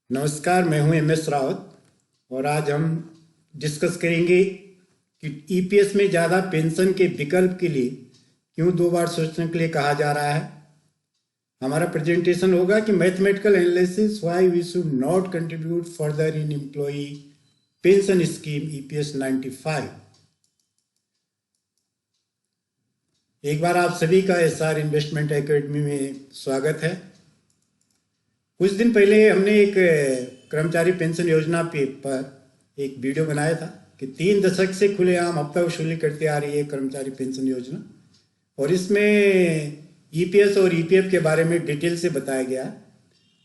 नमस्कार, मैं हूं MS रावत और आज हम डिस्कस करेंगे कि EPS में ज़्यादा पेंशन के विकल्प के लिए क्यों 2 बार सोचने के लिए कहा जा रहा है। हमारा प्रेजेंटेशन होगा कि mathematical analysis why we should not contribute further in employee pension scheme EPS 95। एक बार आप सभी का SR इन्वेस्टमेंट एकेडमी में स्वागत है। कुछ दिन पहले हमने एक कर्मचारी पेंशन योजना पर एक वीडियो बनाया था कि 3 दशक से खुलेआम हफ्ता वसूली करती आ रही है कर्मचारी पेंशन योजना, और इसमें EPS और EPF के बारे में डिटेल से बताया गया।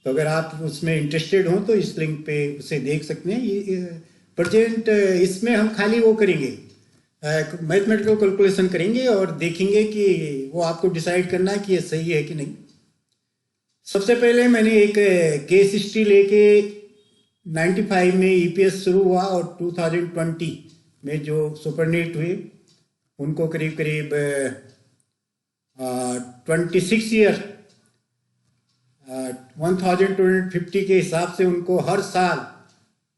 तो अगर आप उसमें इंटरेस्टेड हो तो इस लिंक पे उसे देख सकते हैं। प्रेजेंट इसमें हम खाली वो करेंगे, मैथमेटिकल कैलकुलेशन करेंगे और देखेंगे कि वो आपको डिसाइड करना है कि ये सही है कि नहीं। सबसे पहले मैंने एक केस हिस्ट्री लेके 95 में EPS शुरू हुआ और 2020 में जो सुपरनेट हुए उनको करीब करीब 26 ईयर 1250 के हिसाब से उनको हर साल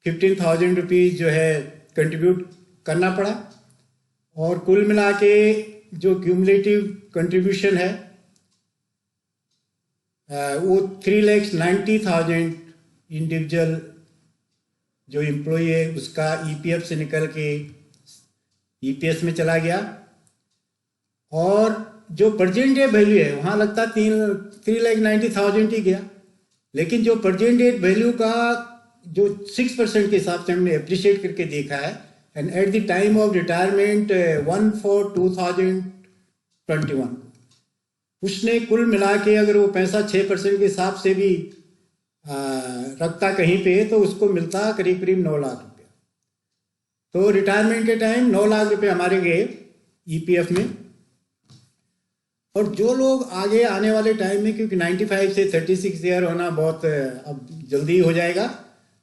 15,000 रुपीज़ जो है कंट्रीब्यूट करना पड़ा, और कुल मिला के जो क्यूमुलेटिव कंट्रीब्यूशन है वो 3,90,000 इंडिविजुअल जो एम्प्लॉई है उसका EPF से निकल के EPS में चला गया। और जो प्रेजेंट डे वैल्यू है वहाँ लगता 3,90,000 ही गया, लेकिन जो प्रेजेंट डेट वैल्यू का जो 6% के हिसाब से हमने अप्रिशिएट करके देखा है, and at the time of retirement 1/4/2021 उसने कुल मिला के अगर वो पैसा 6% के हिसाब से भी रखता कहीं पे तो उसको मिलता करीब करीब 9 लाख रुपया। तो रिटायरमेंट के टाइम 9 लाख रुपए हमारे गए EPF में। और जो लोग आगे आने वाले टाइम में, क्योंकि 95 से 36 ईयर होना बहुत अब जल्दी हो जाएगा,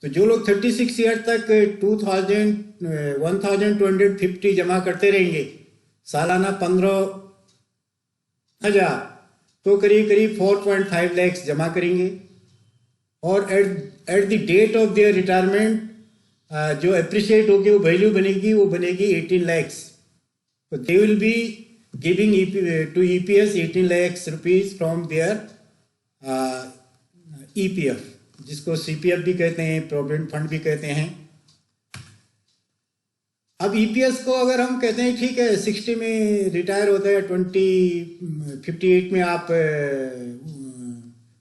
तो जो लोग 36 ईयर तक 1250 जमा करते रहेंगे सालाना 15,000, तो करीब करीब 4.5 लाख जमा करेंगे। और at the date of their retirement जो अप्रिशिएट होगी वो वैल्यू बनेगी, वो बनेगी 18 लाख। तो they will be giving to EPS 18 lakh rupees from their EPF, जिसको CPF भी कहते हैं, प्रोविडेंट फंड भी कहते हैं। अब EPS को अगर हम कहते हैं ठीक है 60 में रिटायर होता है, 58 में आप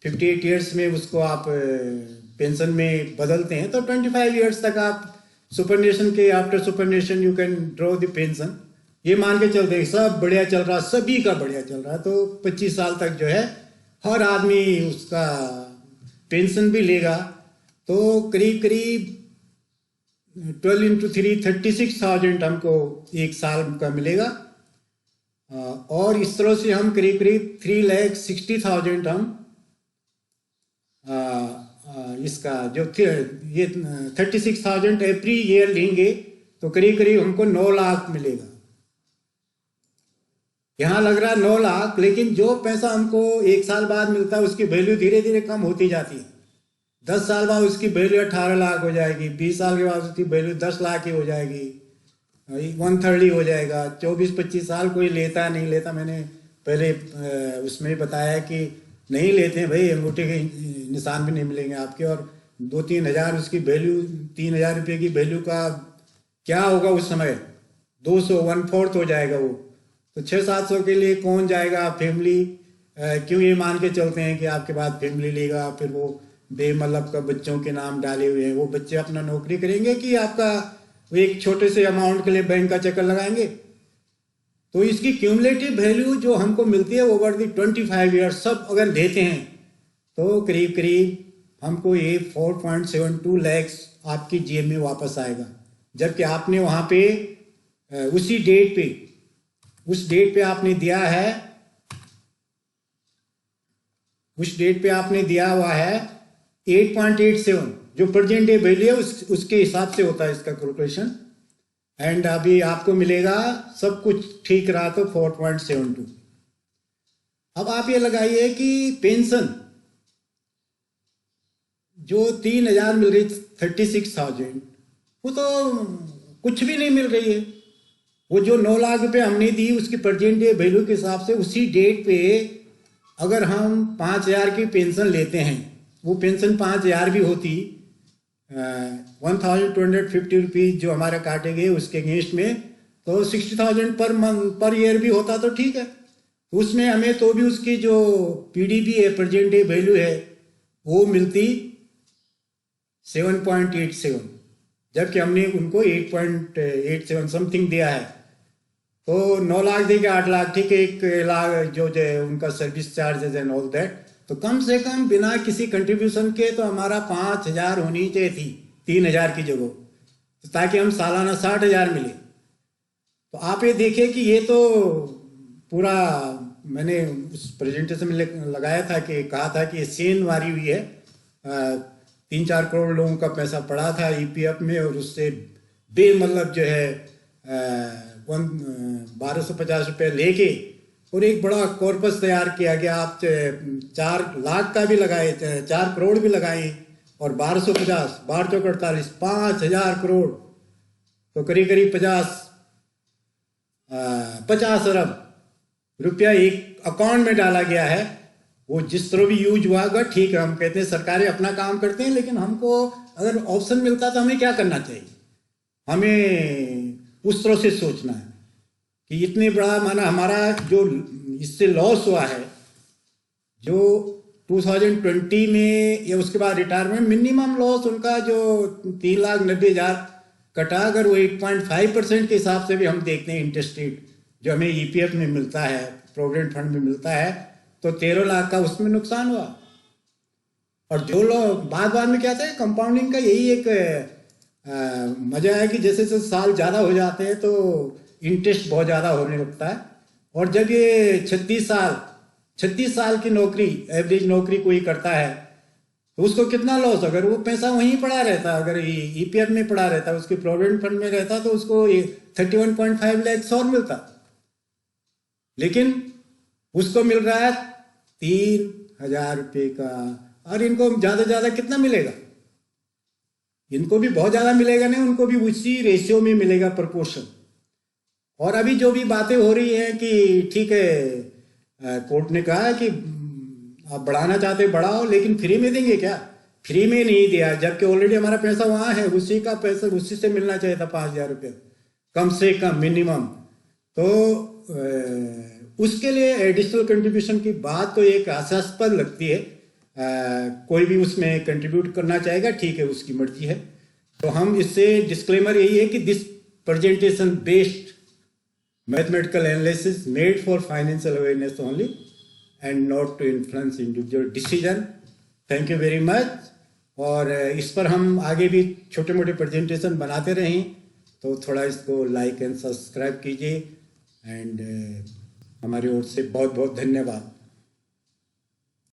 58 ईयर्स में उसको आप पेंशन में बदलते हैं, तो 25 ईयर्स तक आप सुपरनेशन के after सुपरनेशन you can draw the pension. ये मान के चलते हैं सब बढ़िया चल रहा, सभी का बढ़िया चल रहा, तो 25 साल तक जो है हर आदमी उसका पेंशन भी लेगा। तो करीब करीब 12 × 3 36,000 हमको एक साल का मिलेगा। और इस तरह से हम करीब करीब 3,60,000 हम इसका जो ये 36,000 एवरी ईयर लेंगे तो करीब करीब हमको 9 लाख मिलेगा। यहाँ लग रहा है 9 लाख, लेकिन जो पैसा हमको एक साल बाद मिलता है उसकी वैल्यू धीरे धीरे कम होती जाती है। 10 साल बाद उसकी वैल्यू 18 लाख हो जाएगी, 20 साल के बाद उसकी वैल्यू 10 लाख ही हो जाएगी, 1/3 ही हो जाएगा। 24-25 साल कोई लेता नहीं लेता, मैंने पहले उसमें बताया कि नहीं लेते हैं भाई, अंगूठे के निशान भी नहीं मिलेंगे आपके, और 2-3 हज़ार उसकी वैल्यू, 3,000 रुपये की वैल्यू का क्या होगा उस समय, 200 1/4 हो जाएगा वो। तो 600-700 के लिए कौन जाएगा फैमिली, क्यों ये मान के चलते हैं कि आपके बाद फैमिली लेगा, फिर वो बेमतलब का बच्चों के नाम डाले हुए हैं, वो बच्चे अपना नौकरी करेंगे कि आपका एक छोटे से अमाउंट के लिए बैंक का चक्कर लगाएंगे। तो इसकी क्यूमुलेटिव वैल्यू जो हमको मिलती है ओवर दी 25 ईयर सब अगर लेते हैं तो करीब करीब हमको ये 4.72 लाख आपकी जेब में वापस आएगा। जबकि आपने वहाँ पे उसी डेट पे उस डेट पे आपने दिया है, उस डेट पे आपने दिया हुआ है 8.87, जो प्रेजेंट डे वैल्यू है उसके हिसाब से होता है इसका कैलकुलेशन। एंड अभी आपको मिलेगा सब कुछ ठीक रहा तो 4.72। अब आप ये लगाइए कि पेंशन जो 3,000 मिल रही 36,000, वो तो कुछ भी नहीं मिल रही है। वो जो 9 लाख रुपए हमने दी उसकी प्रेजेंट डे वैल्यू के हिसाब से उसी डेट पे अगर हम 5,000 की पेंशन लेते हैं, वो पेंशन 5,000 भी होती, 1,250 रुपीज जो हमारे काटे गए उसके अगेंस्ट में, तो 60,000 पर मंथ पर ईयर भी होता तो ठीक है। उसमें हमें तो भी उसकी जो पीडीबी है, प्रेजेंट डे वैल्यू है, वो मिलती 7.87, जबकि हमने उनको 8.87 समथिंग दिया है। तो 9 लाख देके 8 लाख, ठीक है, 1 लाख जो उनका service charges and all that, तो कम से कम बिना किसी कंट्रीब्यूशन के तो हमारा 5,000 होनी चाहिए थी 3,000 की जगह, तो ताकि हम सालाना 60,000 मिले। तो आप ये देखिए कि ये तो पूरा मैंने उस प्रेजेंटेशन में लगाया था कि कहा था कि ये सेन मारी हुई है। 3-4 करोड़ लोगों का पैसा पड़ा था ईपीएफ में, और उससे बेमतलब जो है 1,250 रुपये लेके और एक बड़ा कॉर्पस तैयार किया गया। आप 4 लाख का भी लगाए, 4 करोड़ भी लगाए, और 1,250, 12/48, 5,000 करोड़, तो करीब करीब 50 अरब रुपया एक अकाउंट में डाला गया है। वो जिस तरह भी यूज हुआ होगा, ठीक है, हम कहते हैं सरकारें अपना काम करते हैं, लेकिन हमको अगर ऑप्शन मिलता तो हमें क्या करना चाहिए? हमें उस तरह से सोचना है कि इतने बड़ा माना हमारा जो इससे लॉस हुआ है, जो 2020 में या उसके बाद रिटायरमेंट मिनिमम लॉस उनका जो 3,90,000 कटा, अगर वो 8.5% के हिसाब से भी हम देखते हैं इंटरेस्ट रेट जो हमें ईपीएफ में मिलता है, प्रोविडेंट फंड में मिलता है, तो 13 लाख का उसमें नुकसान हुआ। और जो लोग बाद में क्या थे, कंपाउंडिंग का यही एक मजा है कि जैसे जैसे साल ज़्यादा हो जाते हैं तो इंटरेस्ट बहुत ज़्यादा होने लगता है। और जब ये 36 साल की नौकरी, एवरेज नौकरी कोई करता है, तो उसको कितना लॉस, अगर वो पैसा वहीं पड़ा रहता, अगर ईपीएफ में पड़ा रहता, उसके प्रोविडेंट फंड में रहता, तो उसको 31.5 लाख और मिलता, लेकिन उसको मिल रहा है 3,000 रुपये का। और इनको ज़्यादा ज़्यादा कितना मिलेगा? इनको भी बहुत ज़्यादा मिलेगा नहीं, उनको भी उसी रेशियो में मिलेगा, प्रपोर्शन। और अभी जो भी बातें हो रही हैं कि ठीक है, कोर्ट ने कहा है कि आप बढ़ाना चाहते बढ़ाओ, लेकिन फ्री में देंगे क्या? फ्री में नहीं दिया, जबकि ऑलरेडी हमारा पैसा वहाँ है, उसी का पैसा उसी से मिलना चाहिए था, 5,000 रुपये कम से कम मिनिमम। तो उसके लिए एडिशनल कंट्रीब्यूशन की बात तो एक हास्यास्पद लगती है। कोई भी उसमें कंट्रीब्यूट करना चाहेगा, ठीक है, उसकी मर्जी है। तो हम इससे डिस्क्लेमर यही है कि this presentation based mathematical analysis made for financial awareness only and not to influence individual decision. Thank you very much. और इस पर हम आगे भी छोटे मोटे प्रेजेंटेशन बनाते रहें, तो थोड़ा इसको लाइक एंड सब्सक्राइब कीजिए। एंड हमारी ओर से बहुत बहुत धन्यवाद।